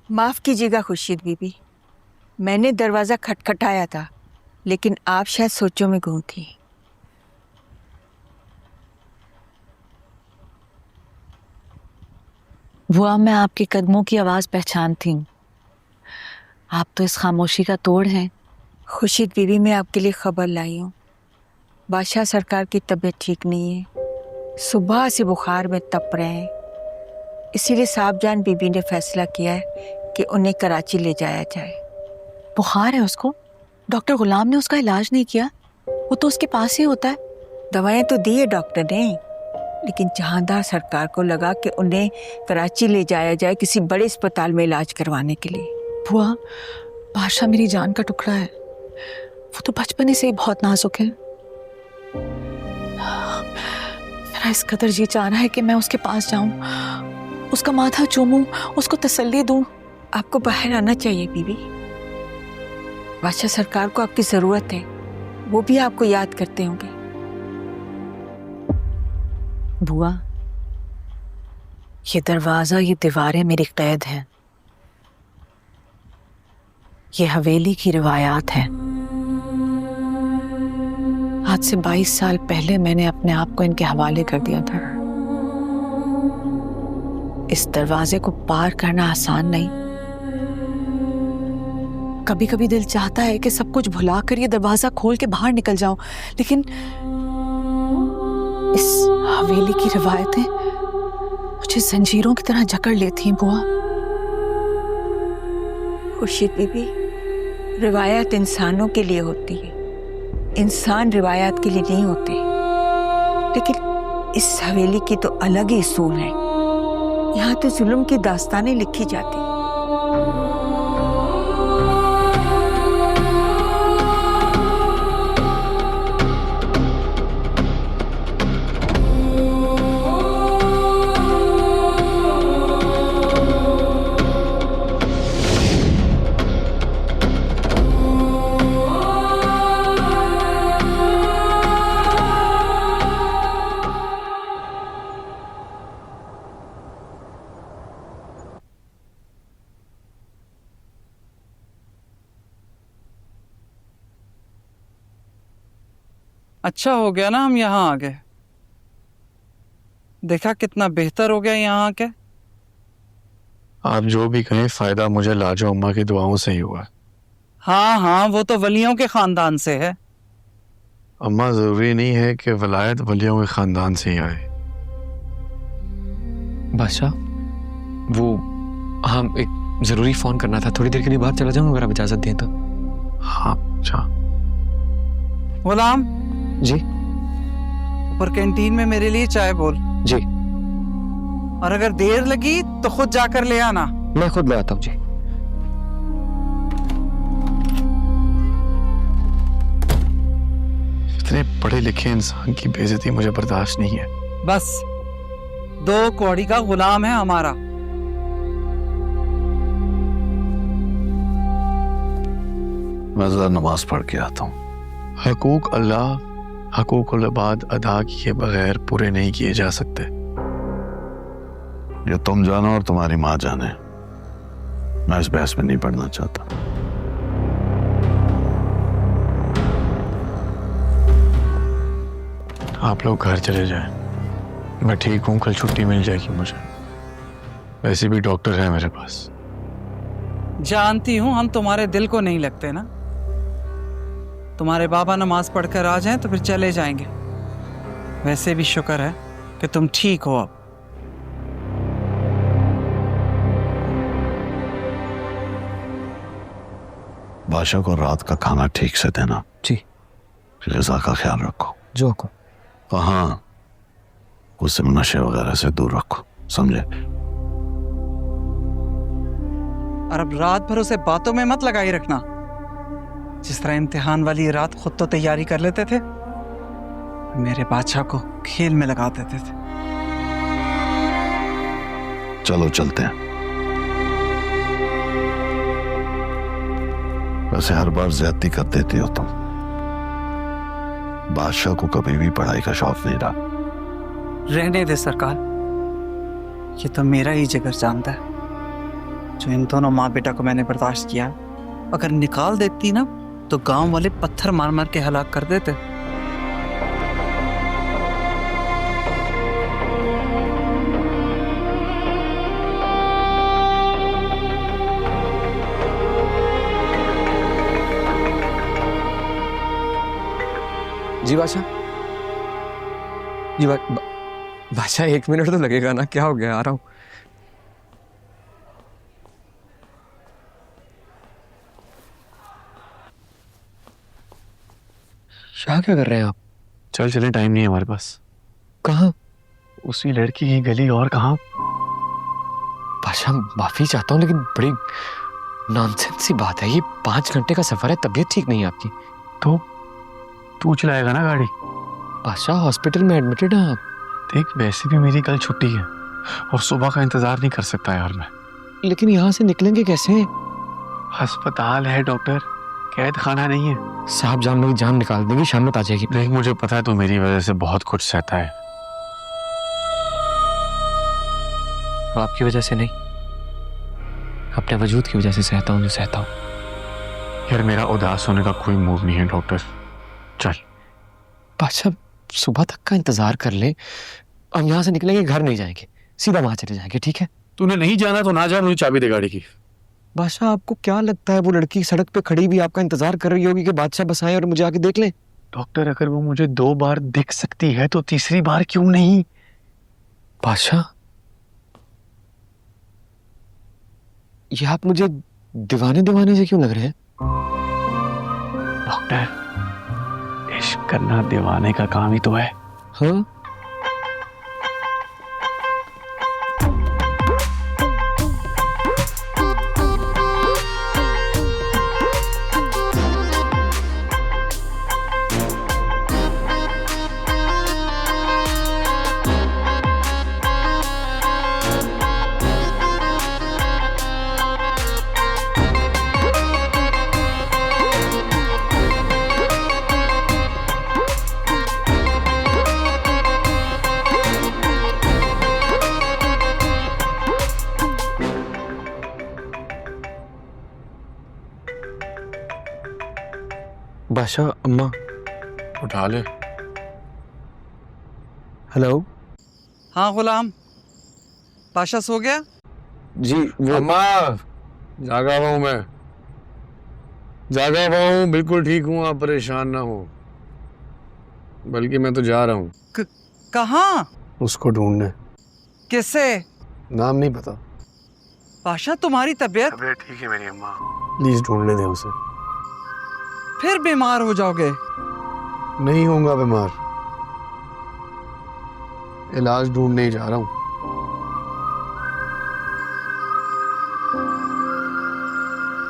माफ़ कीजिएगा खुर्शीद बीबी, मैंने दरवाज़ा खटखटाया था, लेकिन आप शायद सोचों में गुम थी। बुआ, मैं आपके कदमों की आवाज़ पहचानती हूँ। आप तो इस खामोशी का तोड़ हैं। खुर्शीद बीबी, मैं आपके लिए खबर लाई हूँ। बादशाह सरकार की तबीयत ठीक नहीं है, सुबह से बुखार में तप रहे हैं। इसीलिए साहबजान बीबी ने फैसला किया है कि उन्हें कराची ले जाया जाए। बुखार है उसको? डॉक्टर गुलाम ने उसका इलाज नहीं किया? वो तो उसके पास ही होता है। दवाएं तो दी है डॉक्टर ने, लेकिन जहांदार सरकार को लगा कि उन्हें कराची ले जाया जाए किसी बड़े अस्पताल में इलाज करवाने के लिए। बुआ, बादशाह मेरी जान का टुकड़ा है। वो तो बचपन से ही बहुत नाजुक है। मेरा इस कदर जी चाह रहा है कि मैं उसके पास जाऊं, उसका माथा चूमूं, उसको तसल्ली दूं। आपको बाहर आना चाहिए बीबी। बादशाह सरकार को आपकी जरूरत है, वो भी आपको याद करते होंगे। बुआ, ये दरवाजा, ये दीवारें मेरी कैद हैं। ये हवेली की रिवायात है। आज से 22 साल पहले मैंने अपने आप को इनके हवाले कर दिया था। इस दरवाजे को पार करना आसान नहीं। कभी कभी दिल चाहता है कि सब कुछ भुला कर ये दरवाजा खोल के बाहर निकल जाऊं, लेकिन इस हवेली की रिवायतें मुझे जंजीरों की तरह जकड़ लेती हैं बुआ। खुर्शीद बीबी, रिवायत इंसानों के लिए होती है, इंसान रिवायत के लिए नहीं होते। लेकिन इस हवेली की तो अलग ही असूल है। यहाँ तो जुल्म की दास्तानें लिखी जाती। अच्छा हो गया ना हम यहाँ आ गए। देखा कितना बेहतर हो गया यहाँ आके। आप जो भी कहें, फायदा मुझे लाजो अम्मा की दुआओं से ही हुआ। हाँ हाँ, वो तो वलियों के खानदान से है। अम्मा, जरूरी नहीं है कि वलायत वलियों के खानदान से ही आए। बादशाह, वो हाँ, एक जरूरी फोन करना था। थोड़ी देर के लिए बाहर चला जाऊंगा अगर आप इजाजत दें तो। हाँ, अच्छा। गुलाम जी। ऊपर कैंटीन में मेरे लिए चाय बोल। जी। और अगर देर लगी तो खुद जाकर ले आना। मैं खुद ले आता हूँ जी। इतने पढ़े लिखे इंसान की बेइज्जती मुझे बर्दाश्त नहीं है। बस 2 कौड़ी का गुलाम है हमारा। मैं जरा नमाज पढ़ के आता हूँ। हकूक अल्लाह, हकूकुल इबाद अदा किए बगैर पूरे नहीं किए जा सकते। ये तुम जानो और तुम्हारी माँ जाने। मैं इस बहस में नहीं पढ़ना चाहता। आप लोग घर चले जाएं। मैं ठीक हूँ, कल छुट्टी मिल जाएगी मुझे। वैसे भी डॉक्टर है मेरे पास। जानती हूँ हम तुम्हारे दिल को नहीं लगते ना। तुम्हारे बाबा नमाज पढ़कर आ जाएं तो फिर चले जाएंगे। वैसे भी शुक्र है कि तुम ठीक हो अब। बादशाह को रात का खाना ठीक से देना। जी। ग़िज़ा का ख्याल रखो। जो को। हाँ, उसे नशे वगैरह से दूर रखो, समझे? और अब रात भर उसे बातों में मत लगाई रखना। जिस तरह इम्तिहान वाली रात खुद तो तैयारी कर लेते थे, मेरे बादशाह को खेल में लगा देते थे। चलो चलते हैं। वैसे हर बार ज्यादती कर देती हो तुम। बादशाह को कभी भी पढ़ाई का शौक नहीं रहा। रहने दे सरकार, ये तो मेरा ही जिगर जानता है। जो इन दोनों माँ बेटा को मैंने बर्दाश्त किया, अगर निकाल देती ना तो गांव वाले पत्थर मार मार के हलाक कर देते। जी बादशाह, जी बादशाह 1 मिनट तो लगेगा ना, क्या हो गया, आ रहा हूँ। शाह क्या कर रहे हैं आप? चल चले, टाइम नहीं है हमारे पास। कहाँ? उसी लड़की की गली, और कहाँ? बादशाह माफी चाहता हूँ लेकिन बड़ी नॉनसेंस सी बात है ये। 5 घंटे का सफर है, तबीयत ठीक नहीं है आपकी। तो तू चलाएगा ना गाड़ी? बादशाह हॉस्पिटल में एडमिटेड हैं आप। देख, वैसे भी मेरी कल छुट्टी है और सुबह का इंतजार नहीं कर सकता यार मैं। लेकिन यहाँ से निकलेंगे कैसे? अस्पताल है डॉक्टर, कैद खाना नहीं है। साहब जान मेरी जान निकाल देंगे, शाम में आ जाएगी। देख, मुझे पता है तू मेरी वजह से बहुत कुछ सहता है। आपकी वजह से नहीं, अपने वजूद की वजह से सहता हूँ जो सहता हूँ। यार मेरा उदास होने का कोई मूड नहीं है डॉक्टर, चल। बादशाह सुबह तक का इंतजार कर ले, हम यहाँ से निकलेंगे, घर नहीं जाएंगे, सीधा वहां चले जाएंगे, ठीक है? तूने नहीं जाना तो ना जा, मुझे चाबी दे गाड़ी की। बादशाह आपको क्या लगता है वो लड़की सड़क पे खड़ी भी आपका इंतजार कर रही होगी कि बादशाह बस आए और मुझे आके देख ले? डॉक्टर, अगर वो मुझे 2 बार दिख सकती है तो तीसरी बार क्यों नहीं? बादशाह ये आप मुझे दीवाने दीवाने से क्यों लग रहे हैं? डॉक्टर, इश्क करना दीवाने का काम ही तो है। हाँ? बादशाह, अम्मा उठा ले। हेलो। हाँ गुलाम, पाशा सो गया? जी वो अम्मा, जागा हुआ हूँ मैं, जागा हुआ हूँ, बिल्कुल ठीक हूँ, आप परेशान ना हो। बल्कि मैं तो जा रहा हूँ। कहाँ? उसको ढूंढने। किसे? नाम नहीं पता। पाशा तुम्हारी तबीयत? तबीयत ठीक है मेरी अम्मा, प्लीज ढूंढने दे उसे। फिर बीमार हो जाओगे। नहीं होऊंगा बीमार, इलाज ढूंढने ही जा रहा हूँ।